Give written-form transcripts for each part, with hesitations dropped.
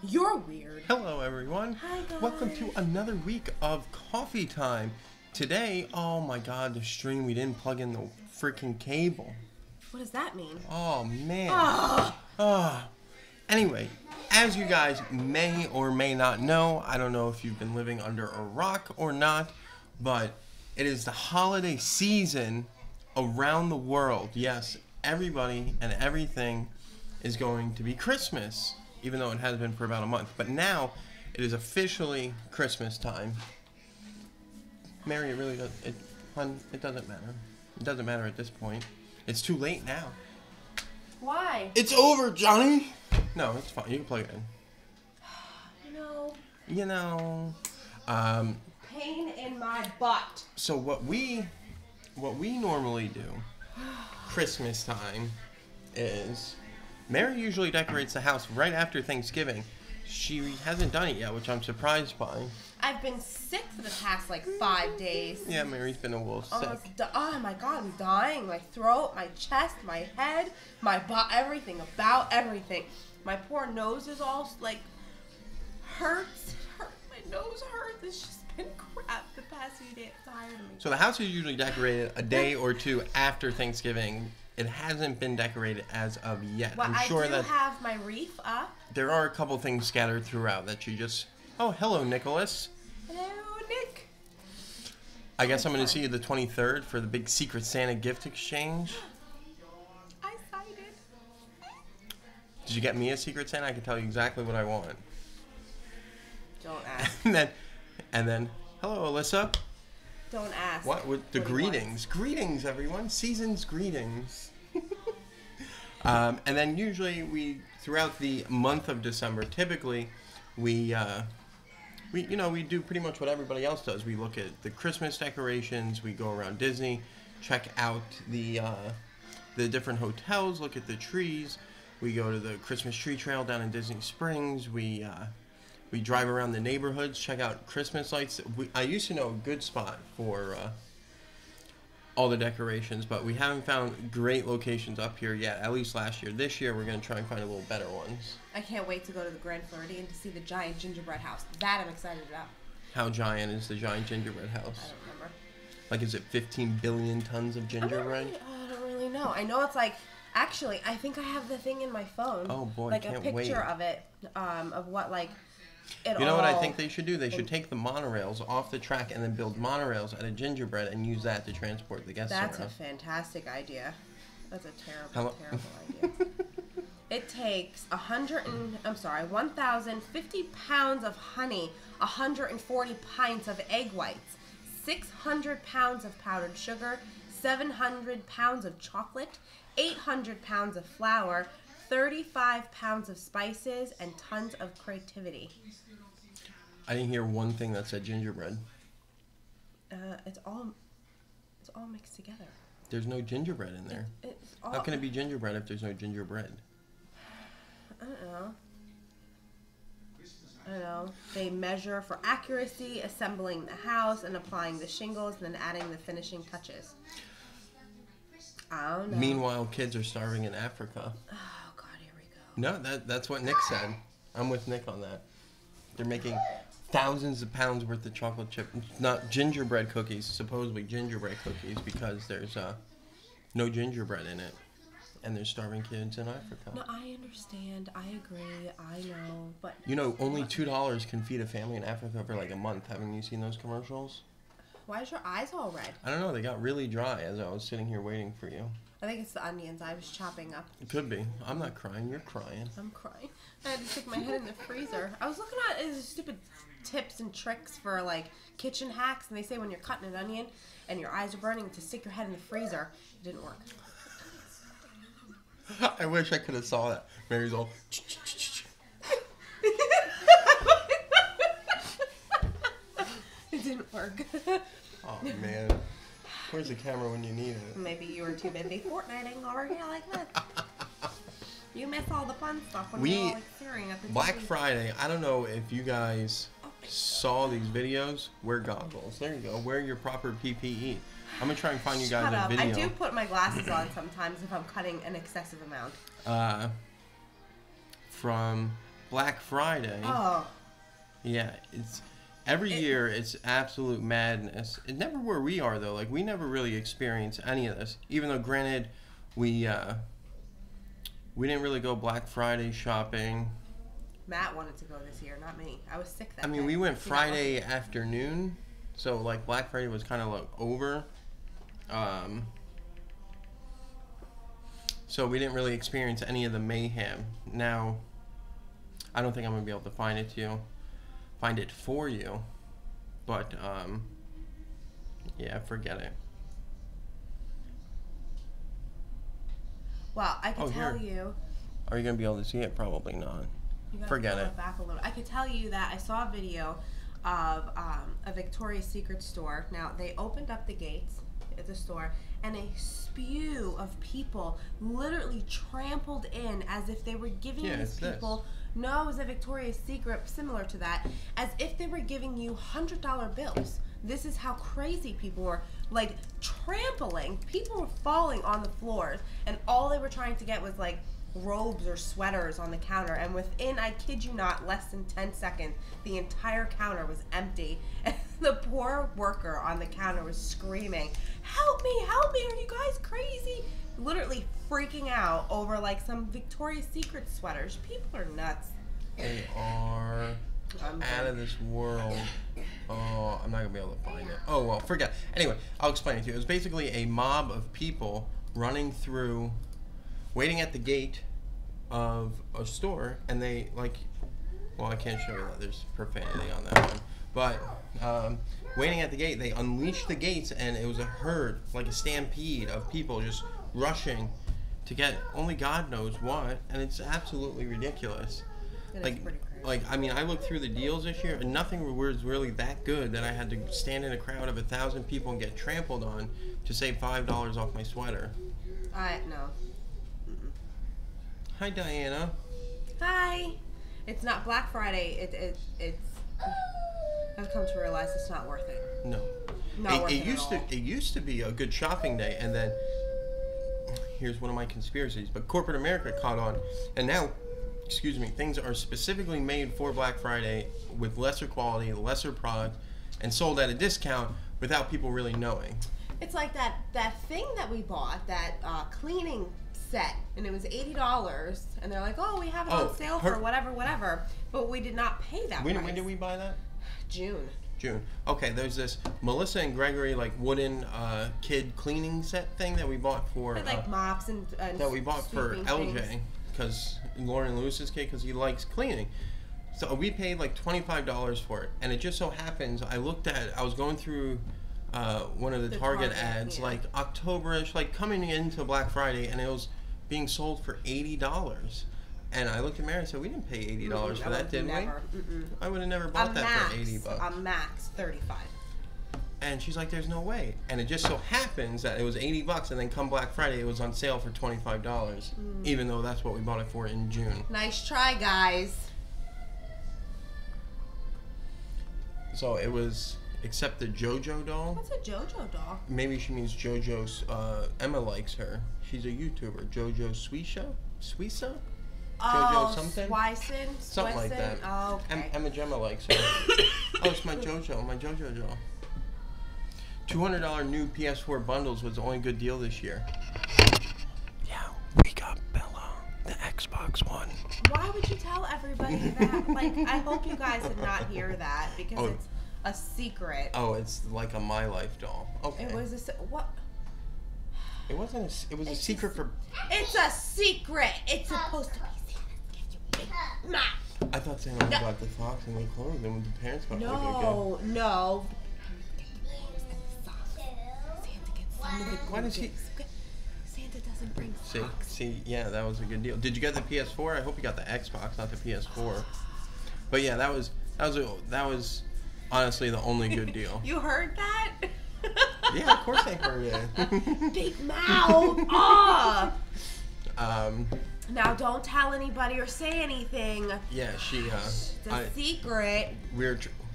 You're weird. Hello, everyone. Hi, guys. Welcome to another week of coffee time. Today, oh my god, the stream, we didn't plug in the freaking cable. What does that mean? Oh, man. Oh. Anyway, as you guys may or may not know, I don't know if you've been living under a rock or not, but it is the holiday season around the world. Yes, everybody and everything is going to be Christmas, even though it has been for about a month. But now it is officially Christmas time. Mary, it really does. It doesn't matter. It doesn't matter at this point. It's too late now. Why? It's over, Johnny. No, it's fine. You can plug it in. You know. Pain in my butt. So what we normally do, Christmas time, is Mary usually decorates the house right after Thanksgiving. She hasn't done it yet, which I'm surprised by. I've been sick for the past 5 days. Yeah, Mary's been a little sick. Oh my god, I'm dying. My throat, my chest, my head, my butt, everything about everything. My poor nose is all hurts. My nose hurts. It's just been crap the past few days. It's tired of me. So the house is usually decorated a day or two after Thanksgiving. It hasn't been decorated as of yet. Well, I'm sure I do have my wreath up. There are a couple things scattered throughout that you just... Oh, hello, Nicholas. Hello, Nick. I guess I'm going to see you the 23rd for the big Secret Santa gift exchange. I signed it. Did you get me a Secret Santa? I can tell you exactly what I want. Don't ask. and then, hello, Alyssa. Don't ask. What? With the greetings. Greetings, everyone. Season's greetings. And then usually throughout the month of December, typically we do pretty much what everybody else does. We look at the Christmas decorations. We go around Disney, check out the different hotels, look at the trees. We go to the Christmas tree trail down in Disney Springs. We drive around the neighborhoods, check out Christmas lights. I used to know a good spot for all the decorations, but we haven't found great locations up here yet, at least last year. This year, we're going to try and find a little better ones. I can't wait to go to the Grand Floridian to see the giant gingerbread house. That I'm excited about. How giant is the giant gingerbread house? I don't remember. Is it 15 billion tons of gingerbread? I don't really know. I know it's actually, I think I have the thing in my phone. Oh boy, can't wait. A picture of it, of what, You know what I think they should do? They should take the monorails off the track and then build monorails out of gingerbread and use that to transport the guests around. That's a fantastic idea. That's a terrible idea. It takes 1,050 pounds of honey, 140 pints of egg whites, 600 pounds of powdered sugar, 700 pounds of chocolate, 800 pounds of flour, 35 pounds of spices, and tons of creativity. I didn't hear one thing that said gingerbread. It's all mixed together. There's no gingerbread in there. How can it be gingerbread if there's no gingerbread? I don't know. They measure for accuracy, assembling the house and applying the shingles, and then adding the finishing touches. I don't know. Meanwhile, kids are starving in Africa. Oh, God, here we go. No, that's what Nick said. I'm with Nick on that. They're making thousands of pounds worth of chocolate chip, not gingerbread cookies, supposedly gingerbread cookies, because there's no gingerbread in it. And there's starving kids in Africa. No, I understand. I agree. I know. But only $2 can feed a family in Africa for a month. Haven't you seen those commercials? Why is your eyes all red? I don't know. They got really dry as I was sitting here waiting for you. I think it's the onions I was chopping up. It could be. I'm not crying. You're crying. I'm crying. I had to stick my head in the freezer. I was looking at stupid tips and tricks for kitchen hacks, and they say when you're cutting an onion and your eyes are burning to stick your head in the freezer. It didn't work. I wish I could have saw that. Mary's all... It didn't work. Oh, man. Where's the camera when you need it? Maybe you were too busy Fortniting over here like this. You miss all the fun stuff when you're all staring at the Black TV. Friday, I don't know if you guys saw these videos. Wear goggles. There you go. Wear your proper PPE. I'm going to try and find you guys a video. I do put my glasses on sometimes if I'm cutting an excessive amount. From Black Friday. Oh. Yeah, it's every year. It's absolute madness. It never where we are though. Like we never really experience any of this. Even though, granted, we didn't really go Black Friday shopping. Matt wanted to go this year, not me. I was sick that I mean, day. we went Friday afternoon, so like Black Friday was kind of like over. So we didn't really experience any of the mayhem. Now, I don't think I'm gonna be able to find it for you, but yeah, forget it. Well, I could tell here. you. Are you gonna be able to see it? Probably not. You gotta Forget pull it. Back a little. I could tell you that I saw a video of a Victoria's Secret store. Now they opened up the gates at the store, and a spew of people literally trampled in as if they were giving these people. No, it was a Victoria's Secret similar to that, as if they were giving you $100 bills. This is how crazy people were, like trampling. People were falling on the floors, and all they were trying to get was like robes or sweaters on the counter, and within, I kid you not, less than 10 seconds, the entire counter was empty, and the poor worker on the counter was screaming, help me, are you guys crazy? Literally freaking out over like some Victoria's Secret sweaters. People are nuts. They are out of this world. Oh, I'm not gonna be able to find it. Oh well, forget. Anyway, I'll explain it to you. It was basically a mob of people running through, waiting at the gate of a store, and they like, well, I can't show you that. There's profanity on that one, but waiting at the gate, they unleashed the gates, and it was a herd, like a stampede of people just rushing to get only God knows what, and it's absolutely ridiculous. It is pretty crazy. Like, I mean, I looked through the deals this year, and nothing was really that good that I had to stand in a crowd of 1,000 people and get trampled on to save $5 off my sweater. No. Hi, Diana. Hi. It's not Black Friday. It's. I've come to realize it's not worth it. No. Not worth it used at all. It used to be a good shopping day, and then here's one of my conspiracies. But corporate America caught on, and now, excuse me, things are specifically made for Black Friday with lesser quality, lesser product, and sold at a discount without people really knowing. It's like that thing that we bought, that cleaning set, and it was $80, and they're like, oh, we have it on sale for whatever, but we did not pay that price. When did we buy that? June. Okay, there's this Melissa and Gregory like wooden kid cleaning set thing that we bought for like mops and that we bought for LJ things. because Lauren Lewis's kid, because he likes cleaning. So we paid like $25 for it, and it just so happens I was going through one of the Target ads, like October-ish, like coming into Black Friday, and it was being sold for $80. And I looked at Mary and said, we didn't pay $80 for that, did we? I would have never bought that for $80. A max, $35. And she's like, there's no way. And it just so happens that it was $80, and then come Black Friday, it was on sale for $25, even though that's what we bought it for in June. Nice try, guys. So it was, except the JoJo doll. What's a JoJo doll? Maybe she means JoJo's, Emma likes her. She's a YouTuber. JoJo Suisa? JoJo something? Something like that. Oh, okay. Emma Gemma likes her. Oh, it's my JoJo doll. $200 new PS4 bundles was the only good deal this year. Yeah, we got Bella, the Xbox One. Why would you tell everybody that? Like, I hope you guys did not hear that, because it's a secret. Oh, it's like a My Life doll. Okay. It was what? It wasn't. It was a secret for. It's a secret. It's supposed to be Santa's gift. I thought Santa got the socks and the clothes, and when the parents got no. Santa gets some of the Why does he? Santa doesn't bring socks. See, yeah, that was a good deal. Did you get the PS4? I hope you got the Xbox, not the PS4. But yeah, that was honestly the only good deal. You heard that? Yeah, of course I heard it. Big mouth. Ah. Now don't tell anybody or say anything. Yeah, It's a secret.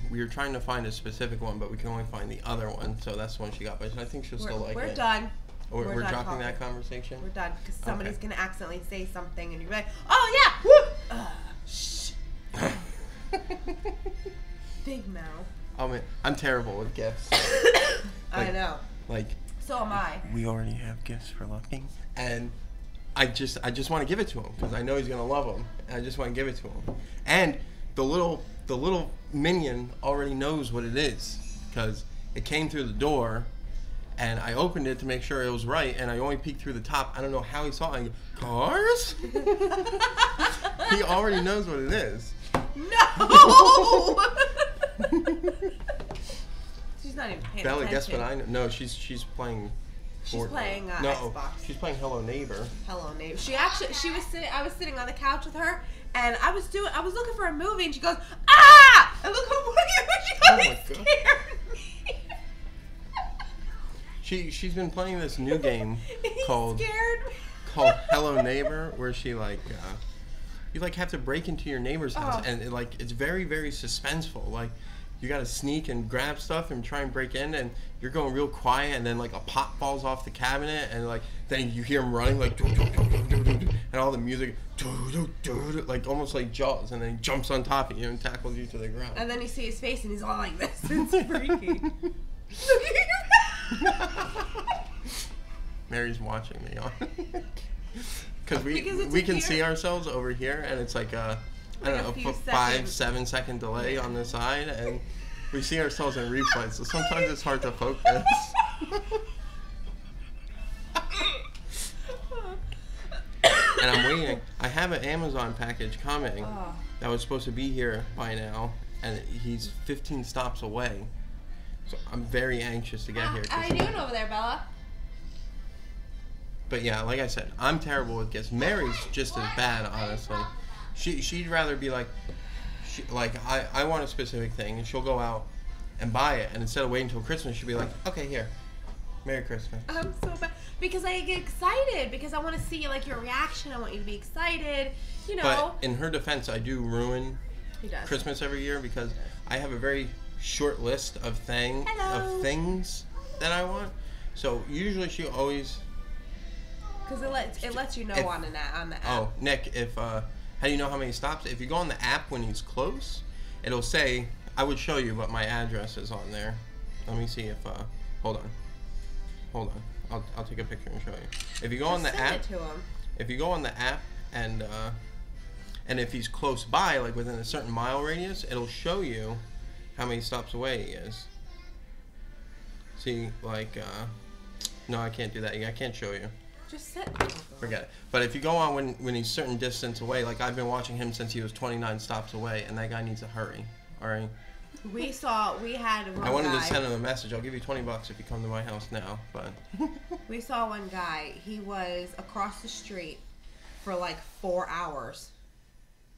We were trying to find a specific one, but we can only find the other one, so that's the one she got. But I think she'll still like it. We're done. We're done dropping that conversation? We're done, because somebody's going to accidentally say something, and you're like, oh, yeah! Woo! Shh. Big mouth. Oh man, I'm terrible with gifts. I know. Like. So am I. We already have gifts for Lucky, and I just want to give it to him because I know he's gonna love them. And I just want to give it to him. And the little minion already knows what it is because it came through the door, and I opened it to make sure it was right, and I only peeked through the top. I don't know how he saw it. I go, cars? He already knows what it is. No. She's not even paying Bella, attention. guess what I know? No, she's playing. She's playing no, Xbox. She's playing Hello Neighbor. Hello Neighbor. She was sitting. I was sitting on the couch with her, and I was looking for a movie, and she goes, ah! And look who she scared me. She's been playing this new game called scared me. called Hello Neighbor, where she like you like have to break into your neighbor's house, and it's very, very suspenseful. Like you got to sneak and grab stuff and try and break in, and you're going real quiet, and then like a pot falls off the cabinet, and like then you hear him running like and all the music like almost like Jaws, and then he jumps on top of you and tackles you to the ground. And then you see his face, and he's all like this. It's freaky. Mary's watching me on because we can see ourselves over here, and it's like I don't know, a 5-7 second delay on the side, and we see ourselves in replay, so sometimes it's hard to focus. And I'm waiting. I have an Amazon package coming that was supposed to be here by now, and he's 15 stops away. So I'm very anxious to get here. How are you doing over there, Bella? But yeah, like I said, I'm terrible with gifts. Mary's just as bad, honestly. She'd rather be like, I want a specific thing, and she'll go out and buy it, and instead of waiting until Christmas, she'll be like, okay, here, Merry Christmas. I'm so bad because I get excited because I want to see like your reaction. I want you to be excited, you know. But in her defense, I do ruin Christmas every year because I have a very short list of things that I want. So usually she always. Because it lets you know on the app. Oh, Nick, how do you know how many stops? If you go on the app when he's close, it'll say, I would show you, but my address is on there. Let me see if, hold on. I'll take a picture and show you. If you go on the app, if you go on the app and if he's close by, like within a certain mile radius, it'll show you how many stops away he is. See, like, no, I can't do that. I can't show you. Just sit. Forget it. But if you go on when he's certain distance away, like I've been watching him since he was 29 stops away, and that guy needs to hurry. All right. We had one I wanted guy. to send him a message. I'll give you $20 if you come to my house now. But we saw one guy. He was across the street for like 4 hours.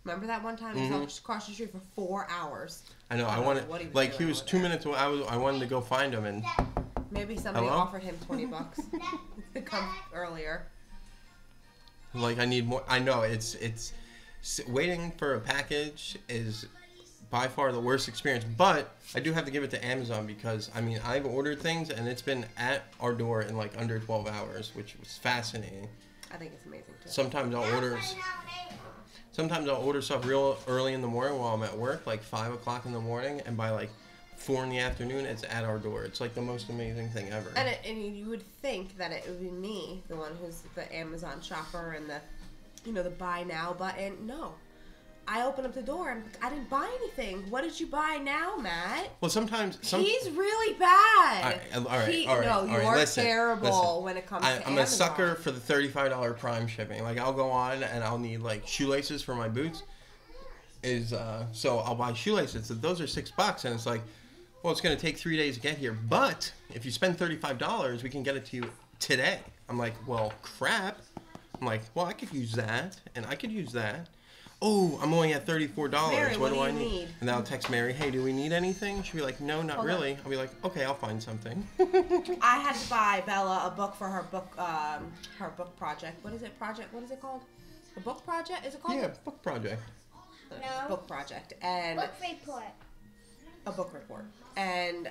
Remember that one time he was across the street for 4 hours. I know. I wanted like he was 2 minutes away. I wanted to go find him and. Maybe somebody offered him $20 to come earlier. Like I need more. I know it's waiting for a package is by far the worst experience. But I do have to give it to Amazon because I mean I've ordered things and it's been at our door in like under 12 hours, which was fascinating. I think it's amazing too. Sometimes I'll order stuff real early in the morning while I'm at work, like 5 o'clock in the morning, and by like 4 in the afternoon, it's at our door. It's like the most amazing thing ever. And you would think that it would be me, the one who's the Amazon shopper and the buy now button. No. I open up the door and I didn't buy anything. What did you buy now, Matt? Well, sometimes he's really bad. All right. You're terrible when it comes to I'm Amazon. a sucker for the $35 Prime shipping. Like I'll go on and I'll need like shoelaces for my boots. So I'll buy shoelaces. Those are $6, and it's like, well, it's going to take 3 days to get here. But if you spend $35, we can get it to you today. I'm like, well, crap. I'm like, well, I could use that, and I could use that. Oh, I'm only at $34. Mary, what do I need? And then I'll text Mary, hey, do we need anything? She'll be like, no, not really. I'll be like, okay, I'll find something. I had to buy Bella a book for her book project. What is it called? A book project? Is it called? Yeah, book project. No. Book project. And book report. A book report. And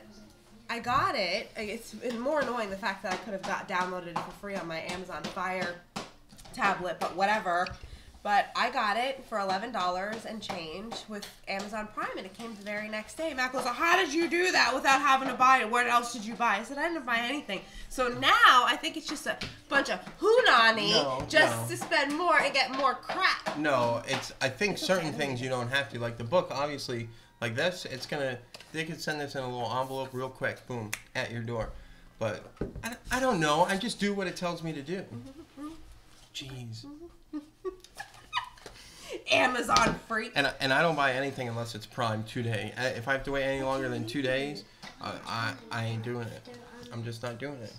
I got it. It's more annoying the fact that I could have downloaded it for free on my Amazon Fire tablet, but whatever. But I got it for $11 and change with Amazon Prime, and it came the very next day. Matt goes, how did you do that without having to buy it? Where else did you buy? I said, I didn't buy anything. So now I think it's just a bunch of hoonani to spend more and get more crap. No, I think certain things you don't have to. Like the book, obviously, like this, they could send this in a little envelope real quick, boom, at your door. But I don't know. I just do what it tells me to do. Jeez. Amazon freak. And I don't buy anything unless it's Prime 2 day. If I have to wait any longer than 2 days, I ain't doing it. I'm just not doing it.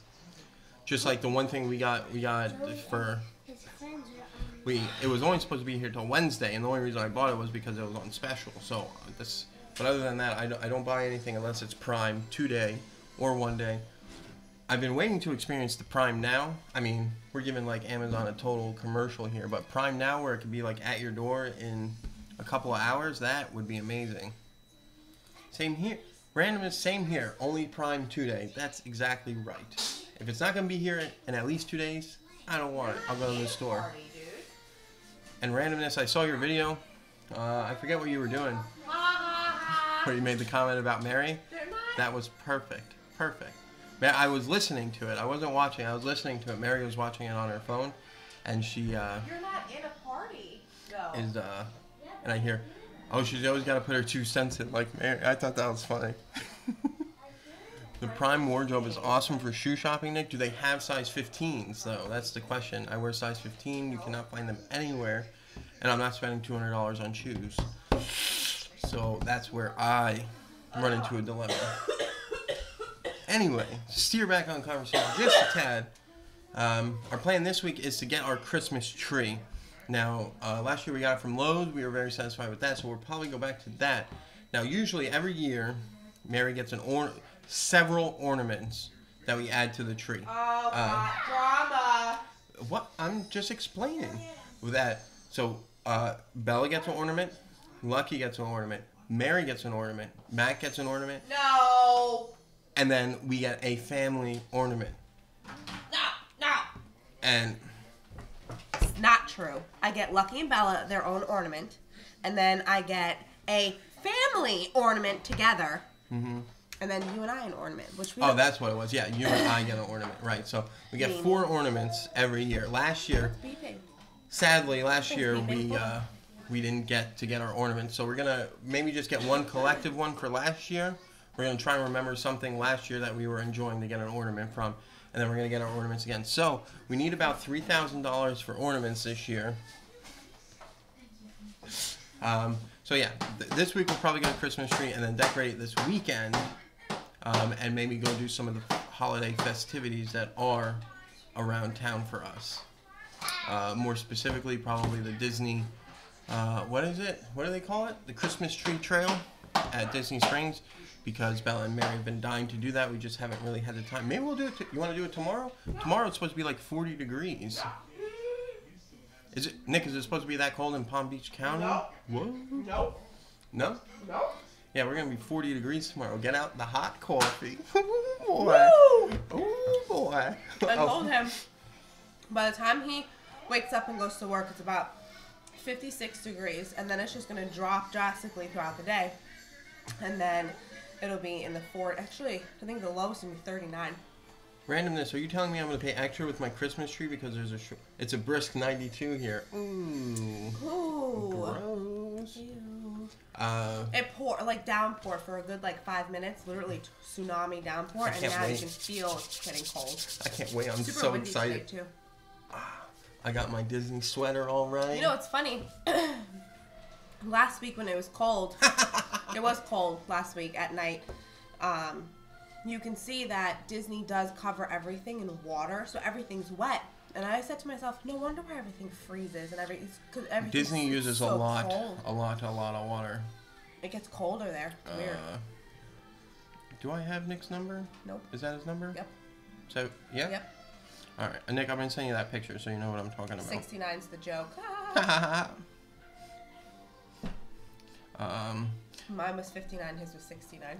Just like the one thing we got for it was only supposed to be here till Wednesday, and the only reason I bought it was because it was on special. So but other than that, I don't buy anything unless it's Prime 2 day or 1 day. I've been waiting to experience the Prime Now. I mean, we're giving like Amazon a total commercial here, but Prime Now, where it could be like at your door in a couple of hours, that would be amazing. Same here. Randomness, same here. Only Prime 2 day. That's exactly right. If it's not going to be here in at least 2 days, I don't want it. I'll go to the store. And Randomness, I saw your video. I forget what you were doing. Where you made the comment about Mary. That was perfect. Perfect. I was listening to it. I wasn't watching. I was listening to it. Mary was watching it on her phone, and she You're not in a party, though. And I hear, oh, she's always got to put her 2 cents in, like Mary. I thought that was funny. The Prime wardrobe is awesome for shoe shopping, Nick. Do they have size 15s, though? That's the question. I wear size 15. You cannot find them anywhere, and I'm not spending $200 on shoes. So that's where I run into a dilemma. Anyway, steer back on conversation just a tad. Our plan this week is to get our Christmas tree. Now, last year we got it from Lowe's. We were very satisfied with that, so we'll probably go back to that. Now, usually every year, Mary gets several ornaments that we add to the tree. Oh, drama. What? I'm just explaining that. So, Bella gets an ornament. Lucky gets an ornament. Mary gets an ornament. Matt gets an ornament. No. And then we get a family ornament. No. And it's not true. I get Lucky and Bella their own ornament, and then I get a family ornament together. Mm-hmm. And then you and I an ornament, which we. Oh, that's what it was. Yeah, you and I get an ornament, right? So we get 4 ornaments every year. Last year, sadly, we didn't get to get our ornaments, so we're gonna maybe just get one collective one for last year. We're going to try and remember something last year that we were enjoying to get an ornament from, and then we're going to get our ornaments again. So we need about $3,000 for ornaments this year. So yeah, this week we'll probably get a Christmas tree and then decorate this weekend, and maybe go do some of the holiday festivities that are around town for us. More specifically, probably the Disney, what is it? What do they call it? The Christmas Tree Trail at Disney Springs. Because Bella and Mary have been dying to do that. We just haven't really had the time. Maybe we'll do it. You want to do it tomorrow? Tomorrow it's supposed to be like 40 degrees. Is it, Nick, is it supposed to be that cold in Palm Beach County? No. What? No. No? No. Yeah, we're going to be 40 degrees tomorrow. Get out the hot coffee. Ooh, boy. Woo! Oh, boy. I told him by the time he wakes up and goes to work, it's about 56 degrees. And then it's just going to drop drastically throughout the day. And then it'll be in the 40s. Actually, I think the lowest will be 39. Randomness, are you telling me I'm going to pay extra with my Christmas tree because it's a brisk 92 here? Ooh. Gross. Ew. It downpour for a good 5 minutes. Literally tsunami downpour, and now you can feel it's getting cold. I can't wait. I'm Super so windy excited. today, too. I got my Disney sweater all right. You know, it's funny. Last week when it was cold, it was cold last week at night. You can see that Disney does cover everything in water, so everything's wet. And I said to myself, no wonder why everything freezes and everything. Disney uses so a lot cold. of water. It gets colder there. It's weird. Do I have Nick's number? Nope. Is that his number? Yep. So, yeah? Yep. All right. Nick, I've been sending you that picture so you know what I'm talking about. 69's the joke. Mine was 59, his was 69.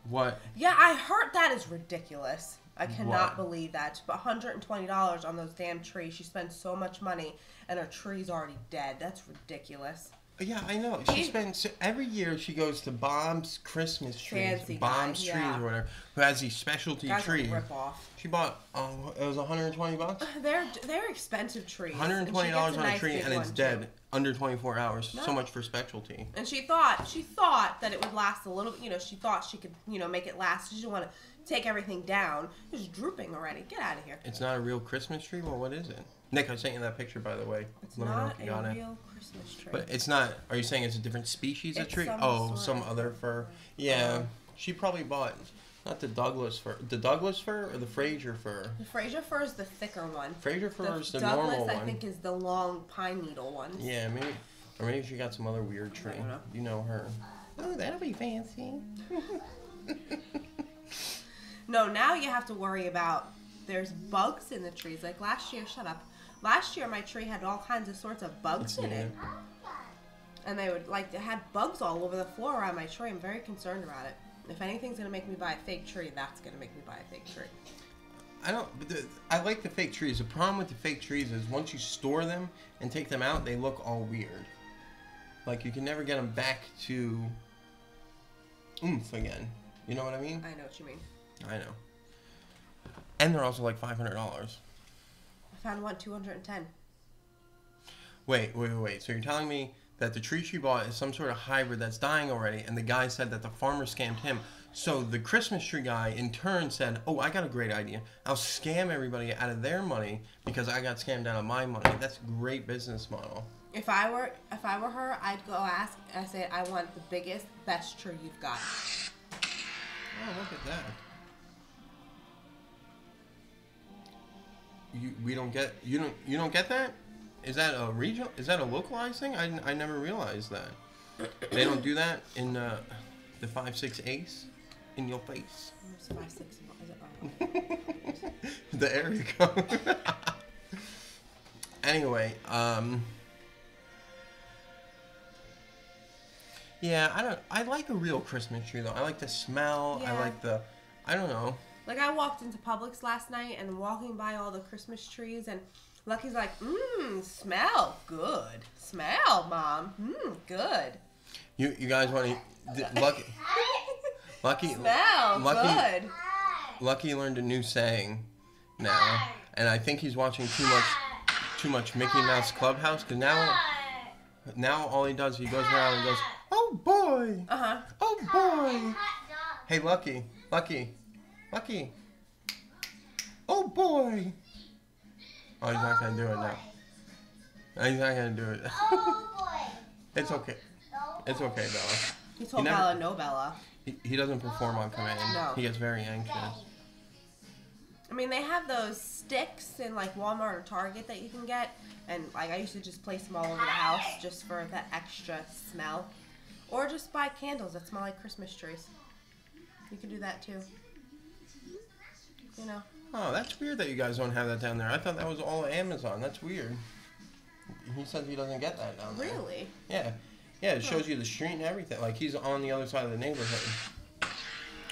What? Yeah, I heard that is ridiculous. I cannot believe that. But $120 on those damn trees. She spends so much money, and her tree's already dead. That's ridiculous. Yeah, I know. She spends every year. She goes to Bob's Christmas trees, Bob's trees or whatever, who has these specialty trees. Rip off. She bought it was $120. They're expensive trees. $120 on a tree, and it's dead under 24 hours. No. So much for specialty. And she thought that it would last a little. You know, she thought she could make it last. She didn't want to take everything down. It's drooping already. Get out of here. It's not a real Christmas tree. Well, what is it? Nick, I sent you that picture, by the way. It's not a real Christmas tree. But it's not. Are you saying it's a different species of tree? Some other fir. Yeah, she probably bought not the Douglas fir. The Douglas fir or the Fraser fir? The Fraser fir is the thicker one. Fraser fir is the Douglas, normal one. I think, is the long pine needle one. Yeah, maybe she got some other weird tree. You know her. Oh, that'll be fancy. No, now you have to worry about. There's bugs in the trees. Like last year, shut up. Last year, my tree had all kinds of sorts of bugs in it. And they had bugs all over the floor around my tree. I'm very concerned about it. If anything's going to make me buy a fake tree, that's going to make me buy a fake tree. I like the fake trees. The problem with the fake trees is once you store them and take them out, they look all weird. Like you can never get them back to oomph again. You know what I mean? I know what you mean. I know. And they're also like $500. I found one $210. Wait. So you're telling me that the tree she bought is some sort of hybrid that's dying already, and the guy said that the farmer scammed him. So the Christmas tree guy in turn said, "Oh, I got a great idea. I'll scam everybody out of their money because I got scammed out of my money." That's a great business model. If I were her, I'd go ask. I say, "I want the biggest, best tree you've got." Oh, look at that. You don't get that? Is that a regional? Is that a localized thing? I never realized that. They don't do that in the 5-6 ace in your face. 5-6. The area code. Anyway, yeah, I like a real Christmas tree though. I like the smell. Yeah. I like I don't know. Like, I walked into Publix last night and walking by all the Christmas trees, and Lucky's like, smell good. Smell, Mom. Good. You guys want to... Lucky... Smell good. Lucky learned a new saying now, and I think he's watching too much Mickey Mouse Clubhouse, because now all he does, he goes around and goes, "Oh, boy. Oh, boy. Hey, Lucky. Oh boy! Oh, he's not gonna do it now. He's not gonna do it. Oh boy! It's okay. It's okay, Bella. He told Bella no, Bella. He doesn't perform on command. No. He gets very anxious. I mean, they have those sticks in like Walmart or Target that you can get, and like I used to just place them all over the house just for that extra smell, or just buy candles that smell like Christmas trees. You can do that too. You know. Oh, that's weird that you guys don't have that down there. I thought that was all Amazon. That's weird. He says he doesn't get that down there. Really? Yeah. Yeah, it shows you the street and everything. Like, he's on the other side of the neighborhood.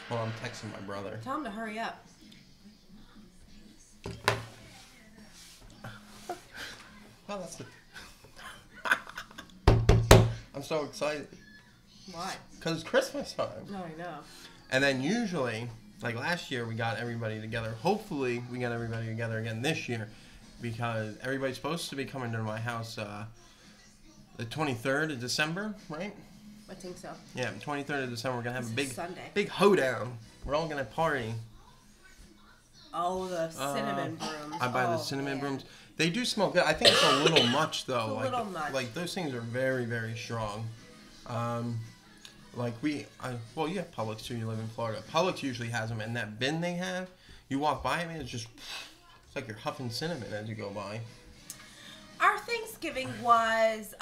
Hold on, I'm texting my brother. Tell him to hurry up. Oh, that's I'm so excited. Why? Because it's Christmas time. No, I know. And then usually... Like last year, we got everybody together. Hopefully, we get everybody together again this year, because everybody's supposed to be coming to my house the 23rd of December, right? I think so. Yeah, 23rd of December. We're gonna have a big hoedown. We're all gonna party. Oh, the cinnamon brooms. I buy the cinnamon brooms. They do smell good. I think it's a little much though. It's a little much. Like those things are very, very strong. Like you have Publix too. You live in Florida. Publix usually has them, and that bin they have, you walk by it, and it's like you're huffing cinnamon as you go by. Our Thanksgiving was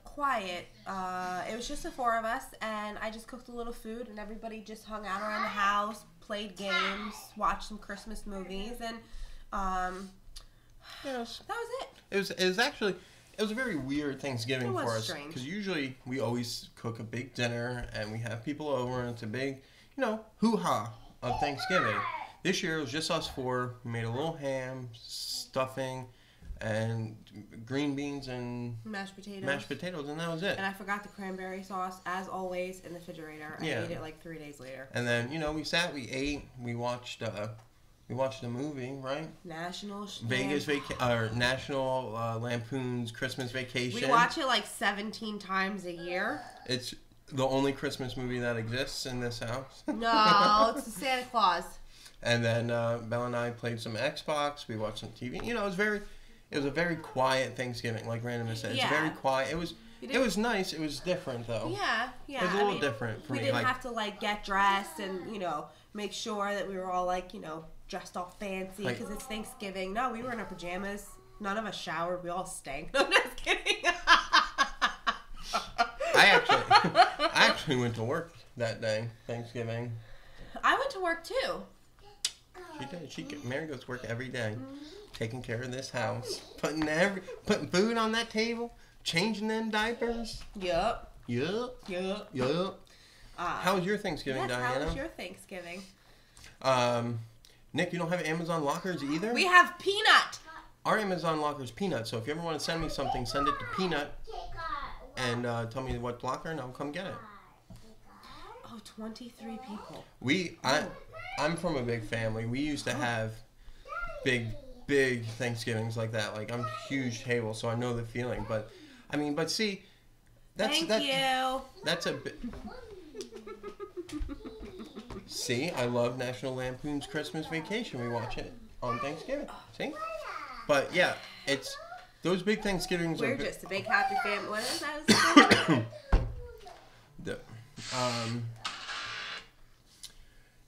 quiet. It was just the four of us, and I just cooked a little food, and everybody just hung out around the house, played games, watched some Christmas movies, and yes, that was it. It was a very weird Thanksgiving for us, strange. Because usually we always cook a big dinner and we have people over, and it's a big, hoo-ha of Thanksgiving. This year it was just us four. We made a little ham, stuffing, and green beans and mashed potatoes. And that was it. And I forgot the cranberry sauce, as always, in the refrigerator. I ate it like 3 days later. And then, you know, we sat, we ate, we watched a movie, right? National Lampoon's Christmas Vacation. We watch it like 17 times a year. It's the only Christmas movie that exists in this house. No, it's the Santa Claus. And then Bella and I played some Xbox. We watched some TV. You know, it was a very quiet Thanksgiving, like Random said. It's very quiet. It was nice. It was different though. Yeah. It was a little different for me. We didn't have to like get dressed and, you know, make sure that we were all like, you know, dressed all fancy because it's Thanksgiving. No, we were in our pajamas. None of us showered. We all stank. I'm just kidding. I actually went to work that day, Thanksgiving. I went to work too. She did. Mary goes to work every day, taking care of this house, putting food on that table, changing them diapers. Yup. How was your Thanksgiving, Diana? How was your Thanksgiving? Nick, you don't have Amazon lockers either? We have Peanut. Our Amazon locker is Peanut, so if you ever want to send me something, send it to Peanut and tell me what locker and I'll come get it. Oh, 23 people. I'm from a big family. We used to have big Thanksgivings like that. Like, I'm a huge table, so I know the feeling. But see, that's you. That's a bit. See, I love National Lampoon's Christmas Vacation. We watch it on Thanksgiving. See, but yeah, it's those big Thanksgivings. We're just a big happy family. What is that?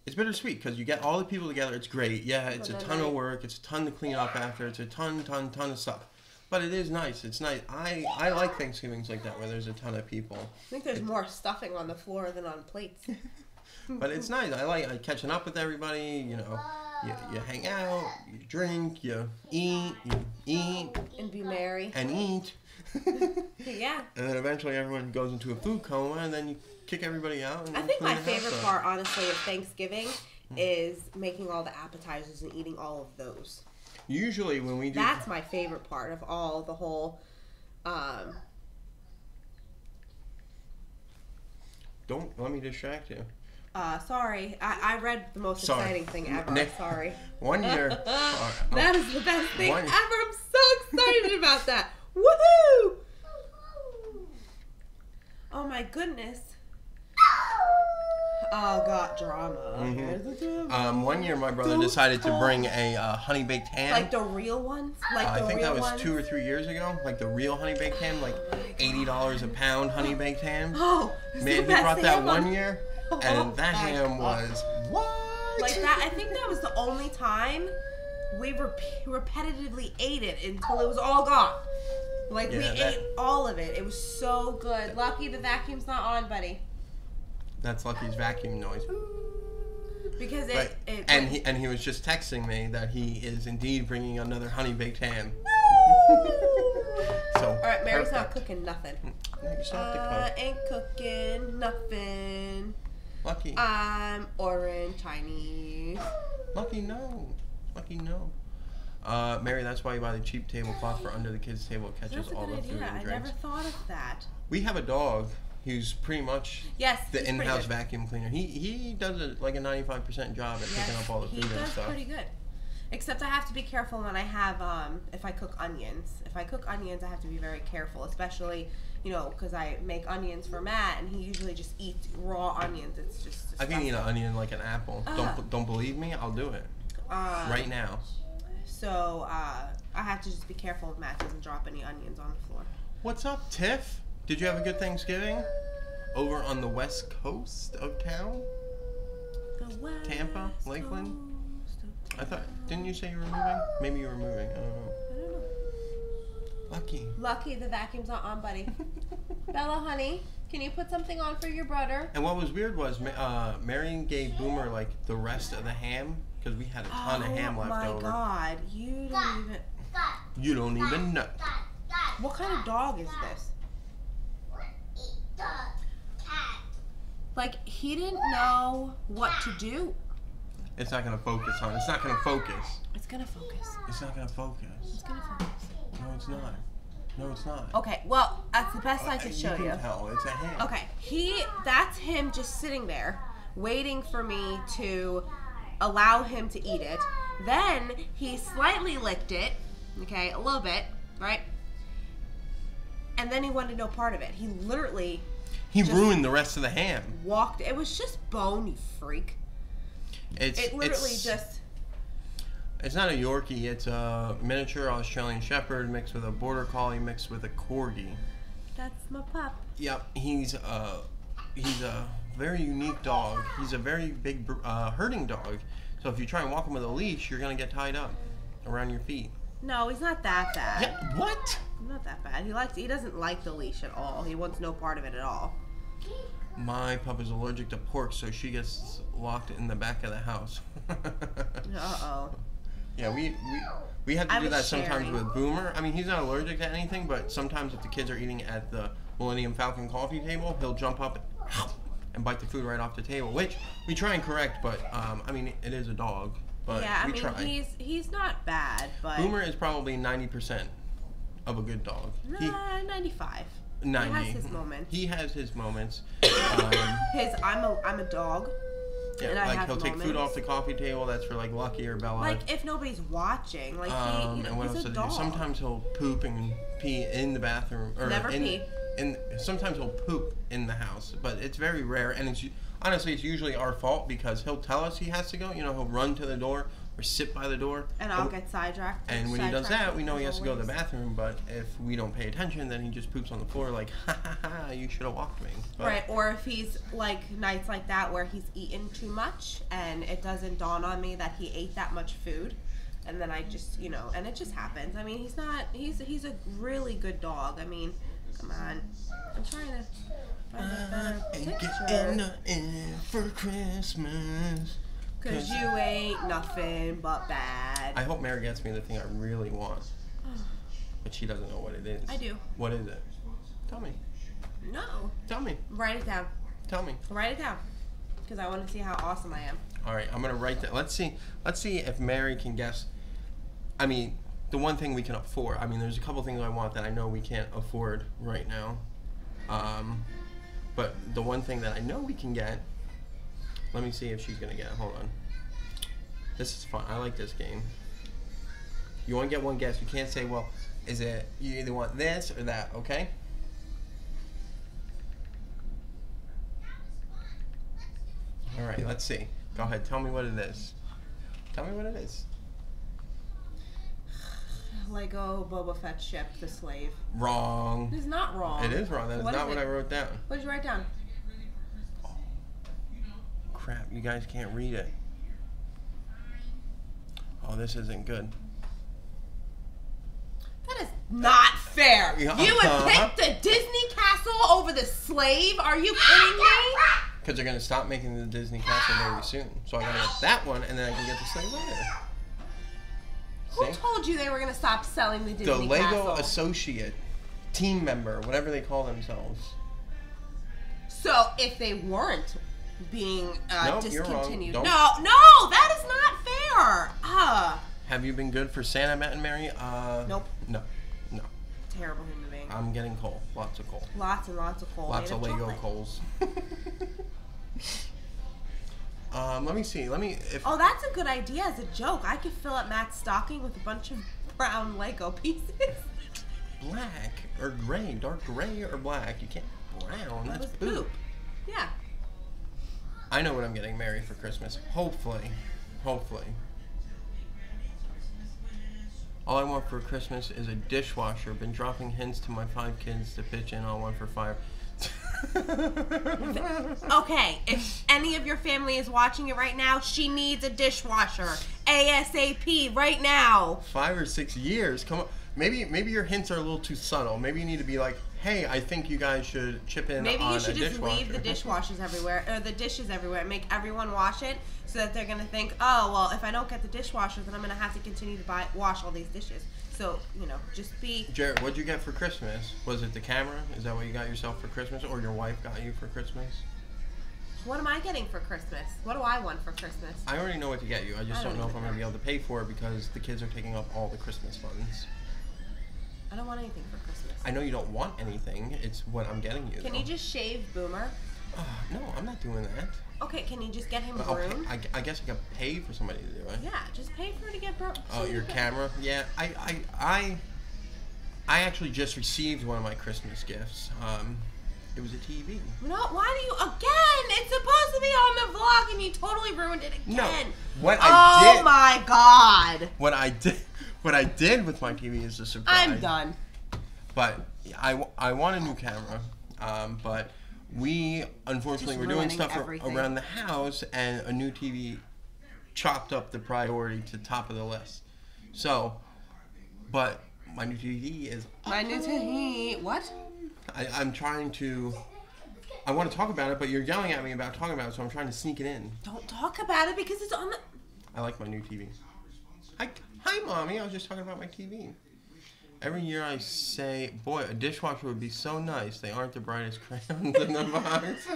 It's bittersweet because you get all the people together. It's great. Yeah, it's a ton of work. It's a ton to clean up after. It's a ton of stuff. But it is nice. It's nice. I like Thanksgivings like that where there's a ton of people. I think there's more stuffing on the floor than on plates. But it's nice. I like catching up with everybody. You know, you hang out, you drink, you eat, and be merry and eat. Yeah. And then eventually everyone goes into a food coma, and then you kick everybody out. And I think my favorite part, honestly, of Thanksgiving is making all the appetizers and eating all of those. Usually when we do... That's my favorite part of all the whole... Don't let me distract you. Sorry. I read the most exciting thing ever. Nick, sorry. 1 year... That is the best thing ever. I'm so excited about that. Woohoo! Oh my goodness. Oh, got drama. Mm-hmm. 1 year my brother decided to bring a honey baked ham. Like the real ones? I think that was 2 or 3 years ago. Like the real honey baked ham, like $80 a pound honey baked ham. Oh, man, he brought that 1 year, and that ham was what? Like that. I think that was the only time we repetitively ate it until it was all gone. Like we ate all of it. It was so good. Lucky the vacuum's not on, buddy. That's Lucky's vacuum noise. Because he was just texting me that he is indeed bringing another honey baked ham. So all right, Mary's not cooking nothing. You still have to cook. Ain't cooking nothing. Lucky. I'm ordering Chinese. Lucky no. Mary, that's why you buy the cheap tablecloth for under the kids' table. It catches all the food and drinks. I never thought of that. We have a dog who's pretty much the in-house vacuum cleaner. He does like a 95% job at picking up all the food and stuff. He does pretty good. Except I have to be careful when I have, if I cook onions. If I cook onions, I have to be very careful, especially, you know, because I make onions for Matt, and he usually just eats raw onions. It's just disgusting. I can eat an onion like an apple. Don't believe me? I'll do it right now. So I have to just be careful if Matt doesn't drop any onions on the floor. What's up, Tiff? Did you have a good Thanksgiving over on the west coast of town? Tampa, Lakeland? Didn't you say you were moving? Maybe you were moving. I don't know. Lucky the vacuum's not on, buddy. Bella, honey, can you put something on for your brother? And what was weird was Marion gave Boomer like the rest of the ham because we had a ton of ham left over. Oh my God, you don't even know. What kind of dog is this? Like, he didn't know what to do. It's not gonna focus on. It's not gonna focus. It's gonna focus. It's not gonna focus. It's gonna focus. No, it's not. No, it's not. Okay, well, that's the best I could show you. You can tell. It's a hand. Okay, that's him just sitting there, waiting for me to allow him to eat it. Then he slightly licked it, okay, a little bit, right? And then he wanted no part of it. He literally... He ruined the rest of the ham. Walked. It was just bone, you freak. It literally just... It's not a Yorkie. It's a miniature Australian Shepherd mixed with a Border Collie mixed with a Corgi. That's my pup. Yep, he's a very unique dog. He's a very big herding dog. So if you try and walk him with a leash, you're gonna get tied up around your feet. No, he's not that bad. Yeah, what? Not that bad. He doesn't like the leash at all. He wants no part of it at all. My pup is allergic to pork, so she gets locked in the back of the house. Uh-oh. Yeah, we have to do that sometimes with Boomer. I mean, he's not allergic to anything, but sometimes if the kids are eating at the Millennium Falcon coffee table, he'll jump up and bite the food right off the table, which we try and correct, but I mean, it is a dog, but yeah, I we mean, try. He's not bad, but Boomer is probably 90% of a good dog. 95. 90. He has his moments. He has his moments. I'm a dog. Yeah, and I like have he'll take food off the coffee table. That's for like Lucky or Bella. Like if nobody's watching, like and what else he's a does he dog. do? Sometimes he'll poop and pee in the bathroom, or Never pee. Sometimes he'll poop in the house, but it's very rare. And it's honestly, it's usually our fault because he'll tell us he has to go. You know, he'll run to the door or sit by the door. And I'll get sidetracked. And when he does that, we know he has to go to the bathroom. But if we don't pay attention, then he just poops on the floor like, ha ha ha, you should have walked me. But, right, or if he's like nights like that where he's eaten too much and it doesn't dawn on me that he ate that much food. And then I just, and it just happens. I mean, he's a really good dog. I mean, come on. I'm trying to find a better picture. In for Christmas. Because you ain't nothing but bad. I hope Mary gets me the thing I really want. But she doesn't know what it is. I do. What is it? Tell me. No. Tell me. Write it down. Tell me. Write it down. Because I want to see how awesome I am. All right, I'm going to write that. Let's see if Mary can guess. I mean, the one thing we can afford. I mean, there's a couple things I want that I know we can't afford right now. But the one thing that I know we can get, let me see if she's going to get it. Hold on. This is fun. I like this game. You want to get one guess. You can't say, well, is it, you either want this or that, okay? All right, let's see. Go ahead. Tell me what it is. Tell me what it is. Lego Boba Fett ship, the slave. Wrong. It's not wrong. It is wrong. That is not what I wrote down. What did you write down? Oh, crap. You guys can't read it. Oh, this isn't good. That is not fair. You would pick the Disney castle over the slave? Are you kidding me? Because they're going to stop making the Disney castle very soon. So I got to get that one, and then I can get the slave later. Who told you they were going to stop selling the Disney castle? The Lego associate, team member, whatever they call themselves. So if they weren't being nope, discontinued. You're wrong. No, that is not fair. Have you been good for Santa, Matt and Mary? Nope. No. Terrible human being. I'm getting coal. Lots of coal. Lots and lots of coal. Lots of Lego coals. Let me see. Oh, that's a good idea as a joke. I could fill up Matt's stocking with a bunch of brown Lego pieces. Black or gray, dark gray or black. You can't brown. That's poop. Yeah. I know what I'm getting Mary for Christmas. Hopefully. All I want for Christmas is a dishwasher. Been dropping hints to my 5 kids to pitch in on 1 for 5. Okay, if any of your family is watching it right now, she needs a dishwasher. ASAP, right now. 5 or 6 years. Come on. Maybe your hints are a little too subtle. Maybe you need to be like, hey, I think you guys should chip in on a dishwasher. Maybe you should just leave the dishwashers everywhere, or the dishes everywhere, and make everyone wash it, so that they're going to think, oh, well, if I don't get the dishwasher, then I'm going to have to continue to wash all these dishes. So, just be... Jared, what'd you get for Christmas? Was it the camera? Is that what you got yourself for Christmas, or your wife got you for Christmas? What am I getting for Christmas? What do I want for Christmas? I already know what to get you. I just don't know if I'm going to be able to pay for it because the kids are taking up all the Christmas funds. I don't want anything for Christmas. I know you don't want anything. It's what I'm getting you. Can you just shave Boomer? No, I'm not doing that. Okay, can you just get him groomed? I guess I could pay for somebody to do it. Yeah, just pay for her to get groomed. Oh, your camera? Yeah, I actually just received one of my Christmas gifts. It was a TV. No, why do you again? It's supposed to be on the vlog, and you totally ruined it again. No, what I did. Oh my god. What I did with my TV is a surprise. I'm done. But I want a new camera. But we unfortunately were doing stuff around the house, and a new TV chopped up the priority to top of the list. So, but my new TV is my new TV. What? I'm trying to. I want to talk about it, but you're yelling at me about talking about it, so I'm trying to sneak it in. Don't talk about it because it's on the. I like my new TV. Hi, Mommy. I was just talking about my TV. Every year I say, boy, a dishwasher would be so nice. They aren't the brightest crayons in the box.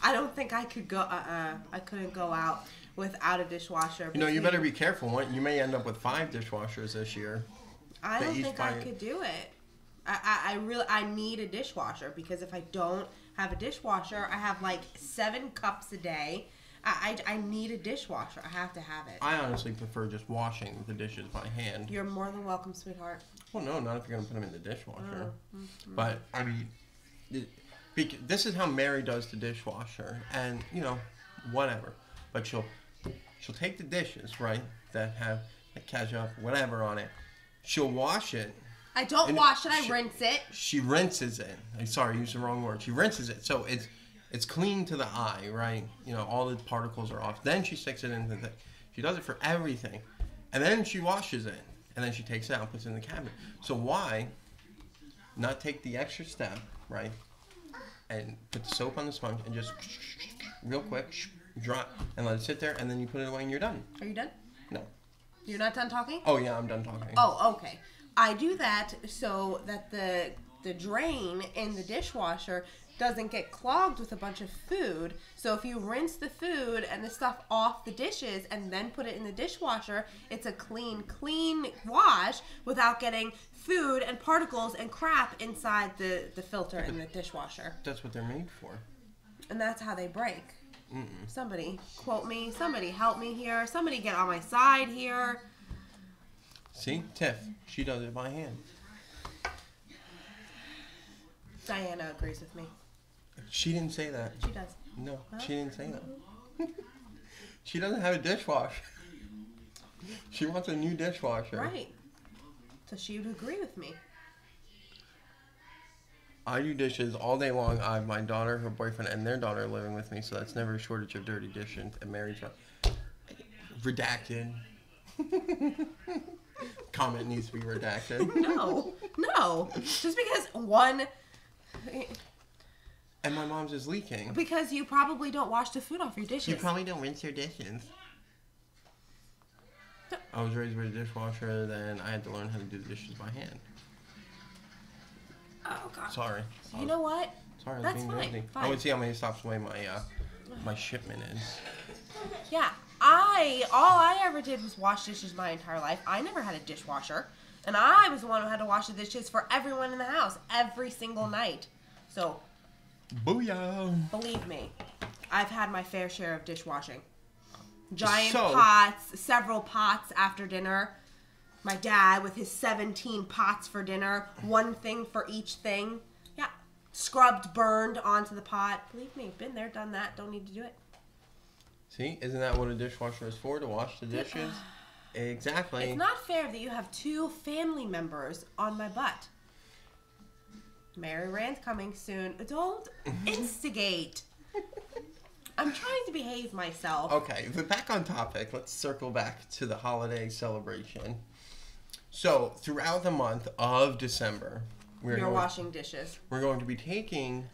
I don't think I could go. I couldn't go out without a dishwasher. You know, you better be careful. You may end up with 5 dishwashers this year. I don't think I could do it. I need a dishwasher because if I don't have a dishwasher, I have like 7 cups a day. I need a dishwasher. I have to have it. I honestly prefer just washing the dishes by hand. You're more than welcome, sweetheart. Well, no, not if you're going to put them in the dishwasher. But, I mean, this is how Mary does the dishwasher. And, you know, whatever. But she'll take the dishes, right, that have ketchup, whatever on it. She'll wash it. I don't wash it. I rinse it. She rinses it. I'm sorry, I used the wrong word. She rinses it. So it's clean to the eye, right? You know, all the particles are off. Then she sticks it in the thing. She does it for everything. And then she washes it. And then she takes it out and puts it in the cabinet. So why not take the extra step, right? And put the soap on the sponge and just real quick, dry, and let it sit there, and then you put it away and you're done. Are you done? No. You're not done talking? Oh, yeah, I'm done talking. Oh, okay. I do that so that the drain in the dishwasher doesn't get clogged with a bunch of food. So if you rinse the food and the stuff off the dishes and then put it in the dishwasher, it's a clean wash without getting food and particles and crap inside the filter in the dishwasher. That's what they're made for. And that's how they break. Somebody quote me. Somebody help me here. Somebody get on my side here. See? Tiff. She does it by hand. Diana agrees with me. She didn't say that. She does. No, she didn't say that. She doesn't have a dishwasher. She wants a new dishwasher. Right. So she would agree with me. I do dishes all day long. I have my daughter, her boyfriend, and their daughter living with me, so that's never a shortage of dirty dishes. And Mary's redacted. Comment needs to be redacted. No. Just because one... And my mom's is leaking. Because you probably don't wash the food off your dishes. You probably don't rinse your dishes. I was raised with a dishwasher, then I had to learn how to do the dishes by hand. Oh, God. Sorry. You know what? Sorry, that's being fine. nosy. I would see how many stops away my shipment is. Yeah. All I ever did was wash dishes my entire life. I never had a dishwasher. And I was the one who had to wash the dishes for everyone in the house every single night. So... Booyah! Believe me, I've had my fair share of dishwashing. Giant pots, several pots after dinner. My dad with his 17 pots for dinner, one thing for each thing. Yeah, scrubbed, burned onto the pot. Believe me, been there, done that, don't need to do it. See, isn't that what a dishwasher is for, to wash the dishes? Exactly. It's not fair that you have 2 family members on my butt. Mary Rand's coming soon. Don't instigate. I'm trying to behave myself. Okay, but back on topic. Let's circle back to the holiday celebration. So, throughout the month of December, you're washing dishes. We're going to be taking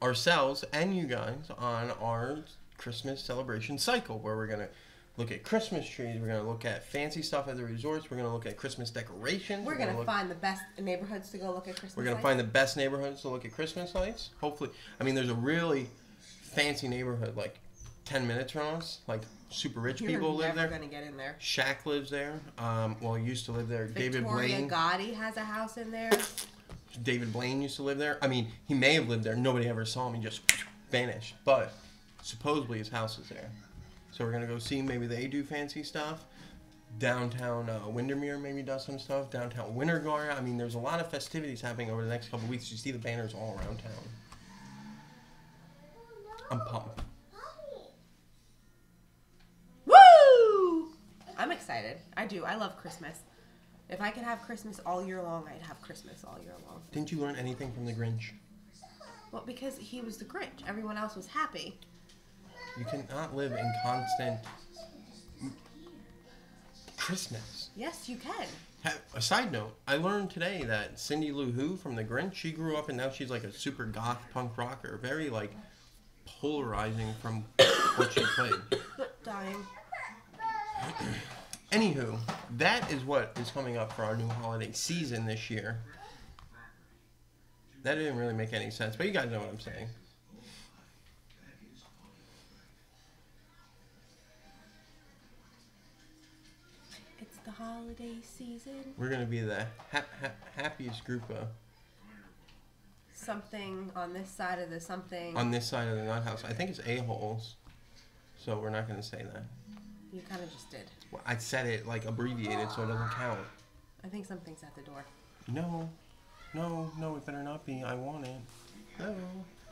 ourselves and you guys on our Christmas celebration cycle, where we're going to look at Christmas trees. We're going to look at fancy stuff at the resorts. We're going to look at Christmas decorations. We're going to find the best neighborhoods to go look at Christmas lights. We're going to find the best neighborhoods to look at Christmas lights. Hopefully. I mean, there's a really fancy neighborhood, like 10 minutes from us. Like, super rich people live there. You're never going to get in there. Shaq lives there. Well, he used to live there. David Victoria Blaine. Gotti has a house in there. David Blaine used to live there. I mean, he may have lived there. Nobody ever saw him. He just vanished. But supposedly his house is there. So we're going to go see. Maybe they do fancy stuff. Downtown Windermere maybe does some stuff. Downtown Winter Garden. I mean, there's a lot of festivities happening over the next couple of weeks. You see the banners all around town. I'm pumped. Woo! I'm excited. I do. I love Christmas. If I could have Christmas all year long, I'd have Christmas all year long. Didn't you learn anything from the Grinch? Well, because he was the Grinch. Everyone else was happy. You cannot live in constant Christmas. Yes, you can. A side note, I learned today that Cindy Lou Who from the Grinch, she grew up and now she's like a super goth punk rocker. Very like polarizing from what she played. Dying. Anywho, that is what is coming up for our new holiday season this year. That didn't really make any sense, but you guys know what I'm saying. It's the holiday season. We're going to be the happiest group of... Something on this side of the something. On this side of the nut house. I think it's a-holes. So we're not going to say that. You kind of just did. Well, I said it like abbreviated so it doesn't count. I think something's at the door. No, it better not be. I want it.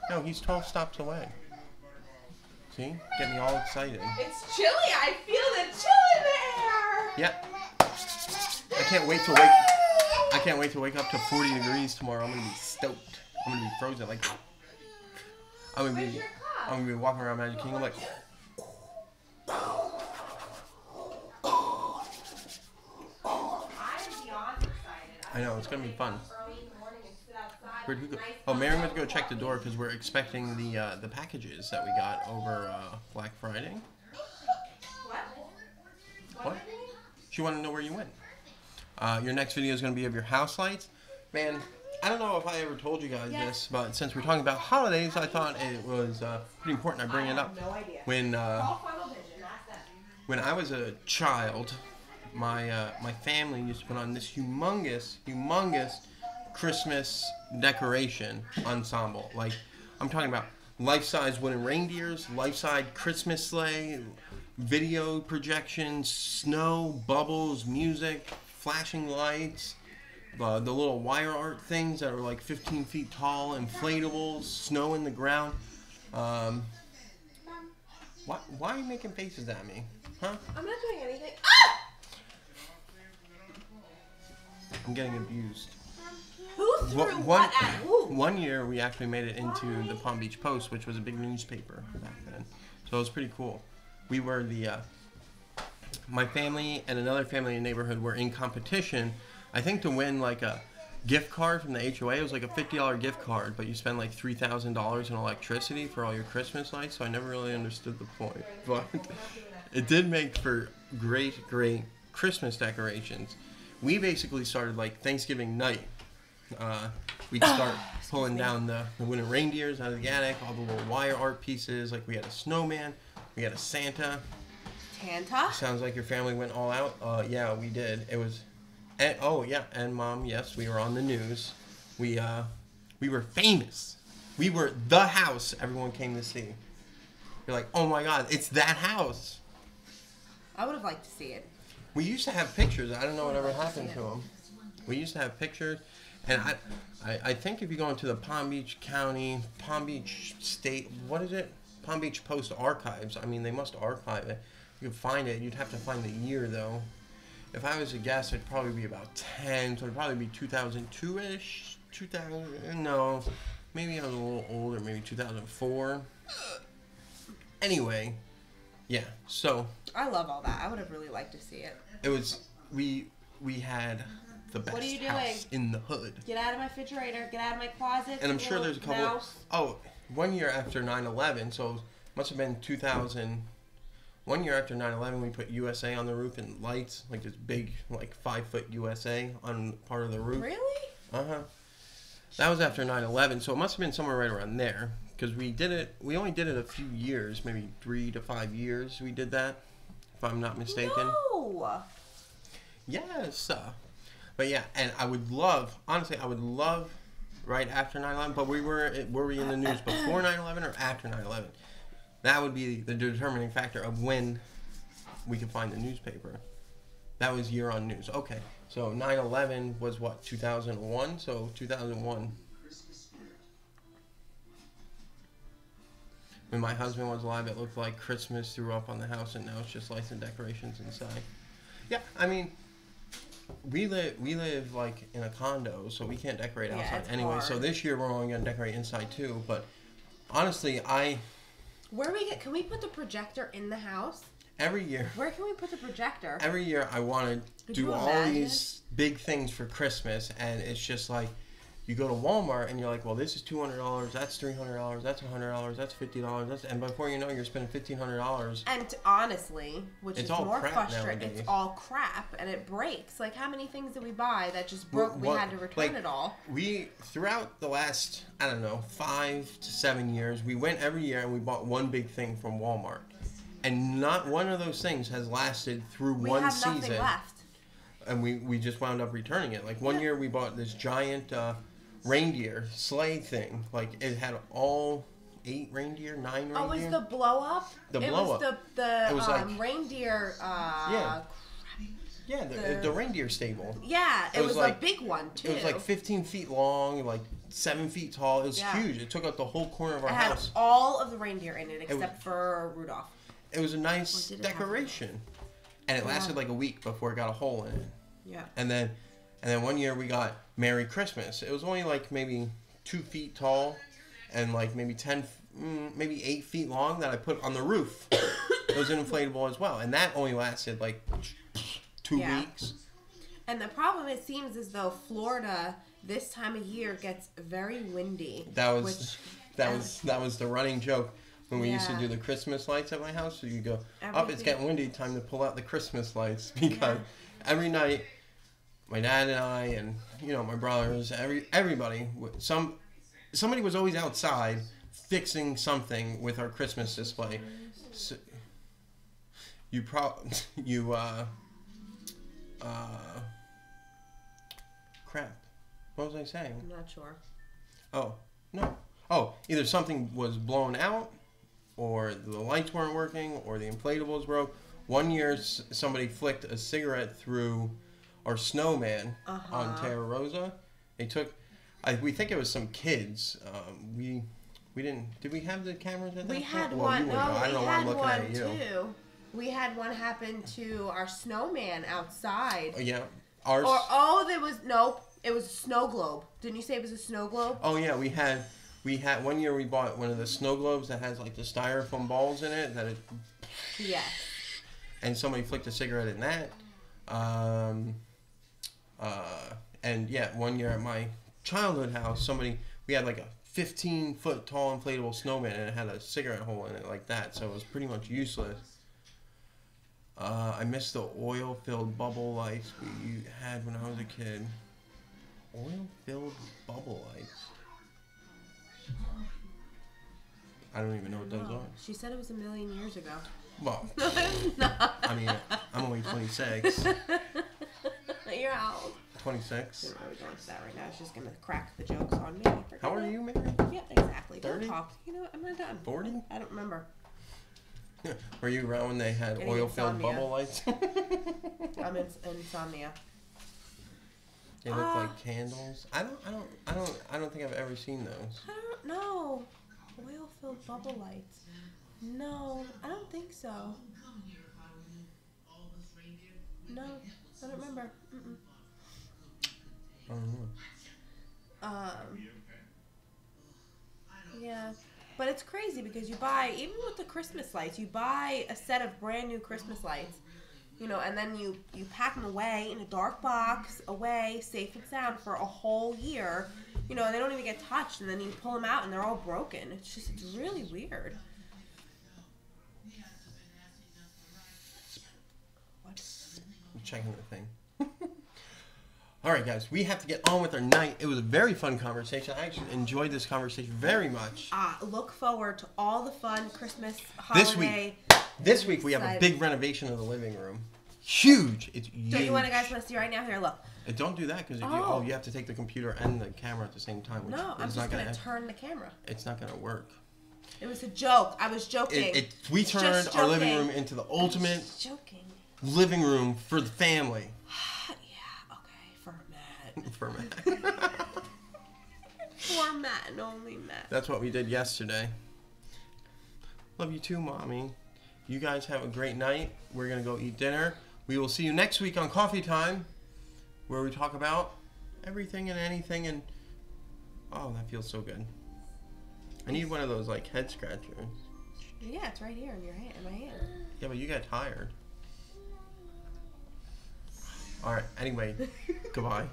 No, he's 12 stops away. See? Get me all excited. It's chilly. I feel the chill in the air. Yeah. I can't wait to wake up to 40 degrees tomorrow. I'm gonna be stoked. I'm gonna be frozen. Like I'm gonna be walking around Magic Kingdom like. I know, it's going to be fun. Where'd we go? Oh, Mary went to go check the door because we're expecting the packages that we got over Black Friday. What? She wanted to know where you went. Your next video is going to be of your house lights. Man, I don't know if I ever told you guys this, but since we're talking about holidays, I thought it was pretty important I bring it up. No idea. When I was a child... My family used to put on this humongous Christmas decoration ensemble. Like, I'm talking about life-size wooden reindeers, life-size Christmas sleigh, video projections, snow, bubbles, music, flashing lights, the little wire art things that are like 15 feet tall, inflatables, snow in the ground. Why are you making faces at me? Huh? I'm not doing anything. Ah! I'm getting abused. Who threw what at who? One year we actually made it into the Palm Beach Post, which was a big newspaper back then. So it was pretty cool. We were my family and another family in the neighborhood were in competition, I think, to win like a gift card from the HOA. It was like a $50 gift card, but you spend like $3,000 in electricity for all your Christmas lights, so I never really understood the point. But it did make for great Christmas decorations. We basically started like Thanksgiving night. We'd start pulling down the wooden reindeers out of the attic, all the little wire art pieces. Like we had a snowman, we had a Santa. Santa? Sounds like your family went all out. Yeah, we did. It was, and Mom, yes, we were on the news. We were famous. We were the house everyone came to see. You're like, oh my God, it's that house. I would have liked to see it. We used to have pictures. I don't know whatever happened to them. We used to have pictures, and I think if you go into the Palm Beach County, Palm Beach State, what is it? Palm Beach Post Archives. I mean, they must archive it. You could find it. You'd have to find the year, though. If I was to guess, it'd probably be about 10, so it'd probably be 2002-ish. 2000, no. Maybe I was a little older, maybe 2004. Anyway, yeah, so... I love all that. I would have really liked to see it. It was, we had the best house in the hood. Get out of my refrigerator. Get out of my closet. And I'm sure there's a couple... 1 year after 9/11, so it must have been 2000... one year after 9/11, we put USA on the roof and lights, like this big, like 5-foot USA on part of the roof. Really? Uh-huh. That was after 9/11, so it must have been somewhere right around there. Because we only did it a few years, maybe 3 to 5 years we did that, if I'm not mistaken. No! Yes. But yeah, and I would love right after 9/11, but were we in the news before 9/11 or after 9/11? That would be the determining factor of when we could find the newspaper. That was year on news. Okay, so 9/11 was what, 2001? So 2001. When my husband was alive, it looked like Christmas threw up on the house, and now it's just lights and decorations inside. Yeah, I mean, we live like in a condo, so we can't decorate outside anyway. Hard. So this year we're only gonna decorate inside too. But honestly, can we put the projector in the house? every year Where can we put the projector? I want to do all these big things for Christmas, and it's just like, you go to Walmart and you're like, well, this is $200, that's $300, that's $100, that's $50, and before you know it, you're spending $1,500. And honestly, which It's is all more crap frustrating, nowadays. it's all crap and it breaks. Like, how many things did we buy that just broke? We had to return it all. We, throughout the last, I don't know, 5 to 7 years, we went every year and we bought one big thing from Walmart, and not one of those things has lasted through one season. We have nothing left. And we just wound up returning it. Like one year we bought this giant reindeer sleigh thing. Like it had all 9 reindeer. Oh, was the blow up? The blow up. It was like reindeer. The reindeer stable. Yeah, it was like a big one too. It was like 15 feet long, like 7 feet tall. It was huge. It took up the whole corner of our house. It had all of the reindeer in it except for Rudolph. It was a nice decoration, and it lasted like a week before it got a hole in it. Yeah. And then one year we got Merry Christmas. It was only like maybe 2 feet tall, and like maybe 8 feet long that I put on the roof. It was an inflatable as well, and that only lasted like 2 weeks. And the problem, it seems as though Florida this time of year gets very windy. That was the running joke when we used to do the Christmas lights at my house. So you go, it's getting windy, time to pull out the Christmas lights, because every night my dad and I and my brothers, everybody, somebody was always outside fixing something with our Christmas display. So, crap. What was I saying? I'm not sure. Oh, no. Oh, either something was blown out, or the lights weren't working, or the inflatables broke. One year, somebody flicked a cigarette through our snowman on Terra Rosa. They took, we think it was some kids. We didn't. Did we have the cameras at that point? We had well, one. No, I don't know why I'm looking at you. Too. We had one happen to our snowman outside. Yeah, ours. It was a snow globe. Didn't you say it was a snow globe? Oh yeah, we had one year we bought one of the snow globes that has like the styrofoam balls in it Yes. And somebody flicked a cigarette in that. And yeah, one year at my childhood house, we had like a 15-foot tall inflatable snowman, and it had a cigarette hole in it like that, so it was pretty much useless. I missed the oil-filled bubble lights we had when I was a kid. Oil-filled bubble lights. I don't even know what those are. She said it was 1,000,000 years ago. Well, no. I mean, I'm only 26. You're how old? 26. We're really going to that right now. She's just going to crack the jokes on me. How are you, Mary? Yeah, exactly. 30? Don't talk. You know what? I'm not done. 40? I don't remember. Were you around when they had oil-filled bubble lights? I'm in insomnia. They look like candles. I don't think I've ever seen those. I don't know. Oil-filled bubble lights. No, I don't think so. No, I don't remember. Mm-mm. I don't know. Yeah. But it's crazy because you buy, even with the Christmas lights, you buy a set of brand new Christmas lights, and then you pack them away in a dark box, away, safe and sound for a whole year, and they don't even get touched, and then you pull them out and they're all broken. It's really weird. checking the thing. All right, guys, we have to get on with our night. It was a very fun conversation. I actually enjoyed this conversation very much. Look forward to all the fun Christmas holiday. This week we have a big renovation of the living room. Huge. It's huge. Don't you want to guys want to see right now? Here, look. And don't do that because you have to take the computer and the camera at the same time. Which No, I'm just going to turn the camera. It's not going to work. It was a joke. I was joking. We turned our living room into the ultimate living room for the family. Yeah, okay, for Matt. For Matt. For Matt and only Matt. That's what we did yesterday. Love you too, Mommy. You guys have a great night. We're going to go eat dinner. We will see you next week on Coffee Time, where we talk about everything and anything. And oh, that feels so good. I need one of those like head scratchers. Yeah, it's right here in your hand, in my hand. Yeah, but you got tired. All right. Anyway, goodbye.